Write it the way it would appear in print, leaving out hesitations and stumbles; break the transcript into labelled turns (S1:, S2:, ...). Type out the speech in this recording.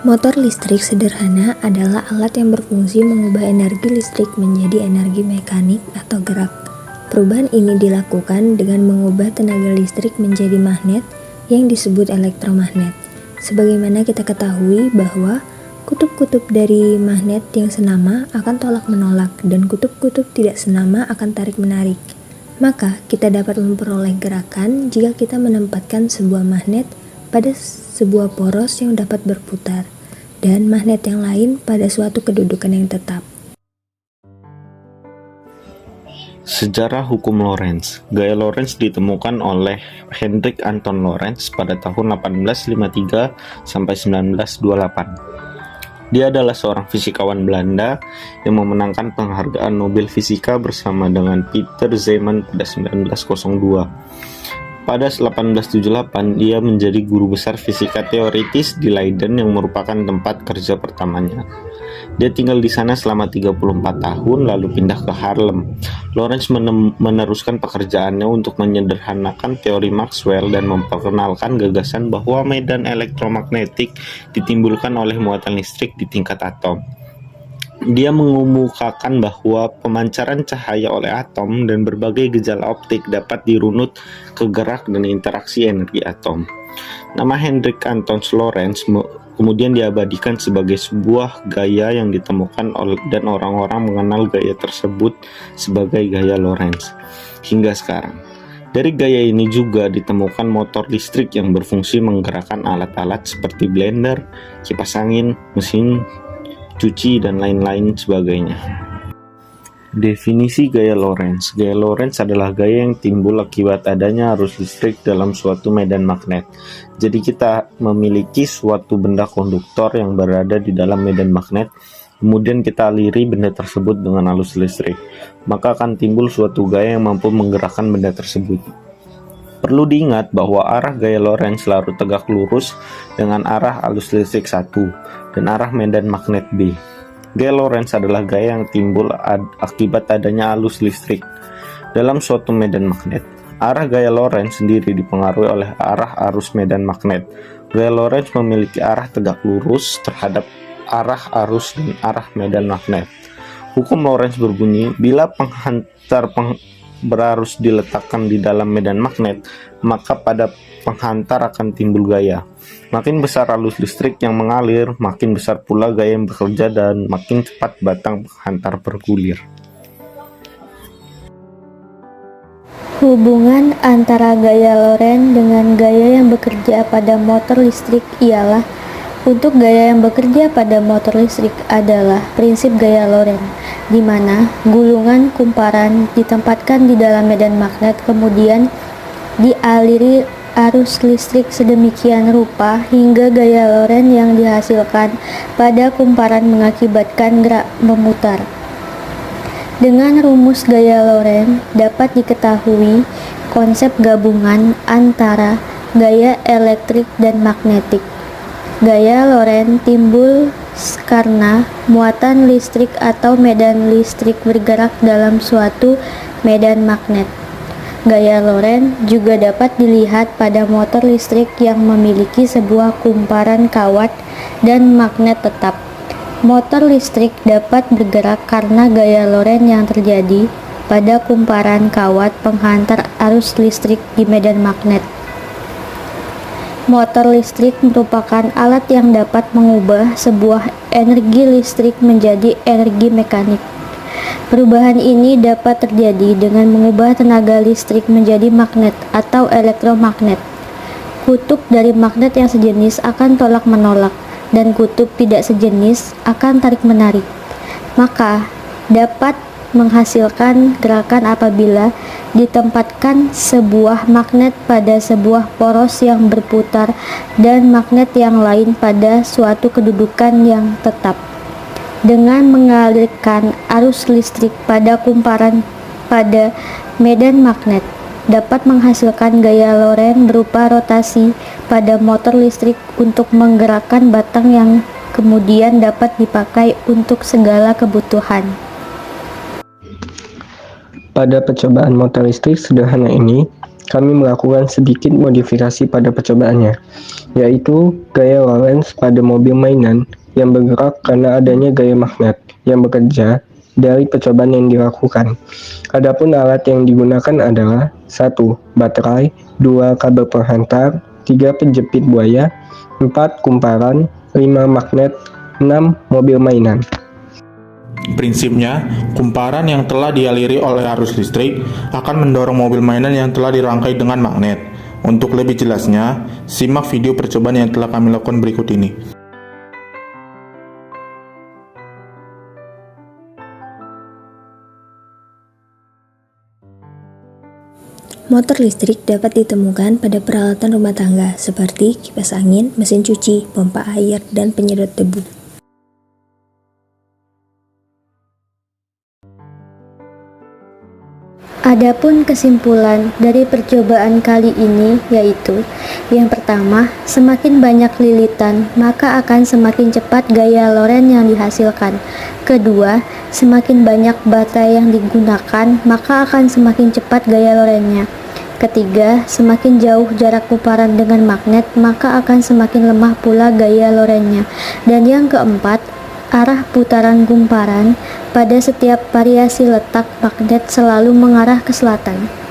S1: Motor listrik sederhana adalah alat yang berfungsi mengubah energi listrik menjadi energi mekanik atau gerak. Perubahan ini dilakukan dengan mengubah tenaga listrik menjadi magnet yang disebut elektromagnet. Sebagaimana kita ketahui bahwa kutub-kutub dari magnet yang senama akan tolak-menolak dan kutub-kutub tidak senama akan tarik-menarik. Maka kita dapat memperoleh gerakan jika kita menempatkan sebuah magnet pada sebuah poros yang dapat berputar, dan magnet yang lain pada suatu kedudukan yang tetap.
S2: Sejarah hukum Lorentz. Gaya Lorentz ditemukan oleh Hendrik Anton Lorentz pada tahun 1853 sampai 1928. Dia adalah seorang fisikawan Belanda yang memenangkan penghargaan Nobel Fisika bersama dengan Peter Zeeman pada 1902. Pada 1878, dia menjadi guru besar fisika teoritis di Leiden yang merupakan tempat kerja pertamanya. Dia tinggal di sana selama 34 tahun lalu pindah ke Haarlem. Lorentz meneruskan pekerjaannya untuk menyederhanakan teori Maxwell dan memperkenalkan gagasan bahwa medan elektromagnetik ditimbulkan oleh muatan listrik di tingkat atom. Dia mengemukakan bahwa pemancaran cahaya oleh atom dan berbagai gejala optik dapat dirunut ke gerak dan interaksi energi atom. Nama Hendrik Anton Lorentz kemudian diabadikan sebagai sebuah gaya yang ditemukan dan orang-orang mengenal gaya tersebut sebagai gaya Lorentz hingga sekarang. Dari gaya ini juga ditemukan motor listrik yang berfungsi menggerakkan alat-alat seperti blender, kipas angin, mesin cuci, dan lain-lain sebagainya. Definisi gaya Lorentz. Gaya Lorentz adalah gaya yang timbul akibat adanya arus listrik dalam suatu medan magnet. Jadi kita memiliki suatu benda konduktor yang berada di dalam medan magnet, kemudian kita aliri benda tersebut dengan arus listrik, maka akan timbul suatu gaya yang mampu menggerakkan benda tersebut. Perlu diingat bahwa arah gaya Lorentz selalu tegak lurus dengan arah arus listrik 1 dan arah medan magnet B. Gaya Lorentz adalah gaya yang timbul akibat adanya arus listrik dalam suatu medan magnet. Arah gaya Lorentz sendiri dipengaruhi oleh arah arus medan magnet. Gaya Lorentz memiliki arah tegak lurus terhadap arah arus dan arah medan magnet. Hukum Lorentz berbunyi, bila penghantar berarus diletakkan di dalam medan magnet, maka pada penghantar akan timbul gaya. Makin besar arus listrik yang mengalir, makin besar pula gaya yang bekerja dan makin cepat batang penghantar bergulir.
S3: Hubungan antara gaya Lorentz dengan gaya yang bekerja pada motor listrik ialah, untuk gaya yang bekerja pada motor listrik adalah prinsip gaya Lorentz, di mana gulungan kumparan ditempatkan di dalam medan magnet kemudian dialiri arus listrik sedemikian rupa hingga gaya Lorentz yang dihasilkan pada kumparan mengakibatkan gerak memutar. Dengan rumus gaya Lorentz dapat diketahui konsep gabungan antara gaya elektrik dan magnetik. Gaya Lorentz timbul karena muatan listrik atau medan listrik bergerak dalam suatu medan magnet. Gaya Lorentz juga dapat dilihat pada motor listrik yang memiliki sebuah kumparan kawat dan magnet tetap. Motor listrik dapat bergerak karena gaya Lorentz yang terjadi pada kumparan kawat penghantar arus listrik di medan magnet. Motor listrik merupakan alat yang dapat mengubah sebuah energi listrik menjadi energi mekanik. Perubahan ini dapat terjadi dengan mengubah tenaga listrik menjadi magnet atau elektromagnet. Kutub dari magnet yang sejenis akan tolak-menolak dan kutub tidak sejenis akan tarik-menarik. Maka dapat menghasilkan gerakan apabila ditempatkan sebuah magnet pada sebuah poros yang berputar dan magnet yang lain pada suatu kedudukan yang tetap. Dengan mengalirkan arus listrik pada kumparan pada medan magnet dapat menghasilkan gaya Lorentz berupa rotasi pada motor listrik untuk menggerakkan batang yang kemudian dapat dipakai untuk segala kebutuhan.
S4: Pada percobaan motor listrik sederhana ini, kami melakukan sedikit modifikasi pada percobaannya, yaitu gaya Lorentz pada mobil mainan yang bergerak karena adanya gaya magnet yang bekerja dari percobaan yang dilakukan. Adapun alat yang digunakan adalah 1. Baterai, 2. Kabel penghantar, 3. Penjepit buaya, 4. Kumparan, 5. Magnet, 6. Mobil mainan.
S5: Prinsipnya, kumparan yang telah dialiri oleh arus listrik akan mendorong mobil mainan yang telah dirangkai dengan magnet. Untuk lebih jelasnya, simak video percobaan yang telah kami lakukan berikut ini.
S1: Motor listrik dapat ditemukan pada peralatan rumah tangga seperti kipas angin, mesin cuci, pompa air, dan penyedot debu.
S3: Adapun kesimpulan dari percobaan kali ini yaitu, yang pertama, semakin banyak lilitan, maka akan semakin cepat gaya Lorentz yang dihasilkan. Kedua, semakin banyak baterai yang digunakan, maka akan semakin cepat gaya Lorentz-nya. Ketiga, semakin jauh jarak kumparan dengan magnet, maka akan semakin lemah pula gaya Lorentz-nya. Dan yang keempat, arah putaran kumparan pada setiap variasi letak magnet selalu mengarah ke selatan.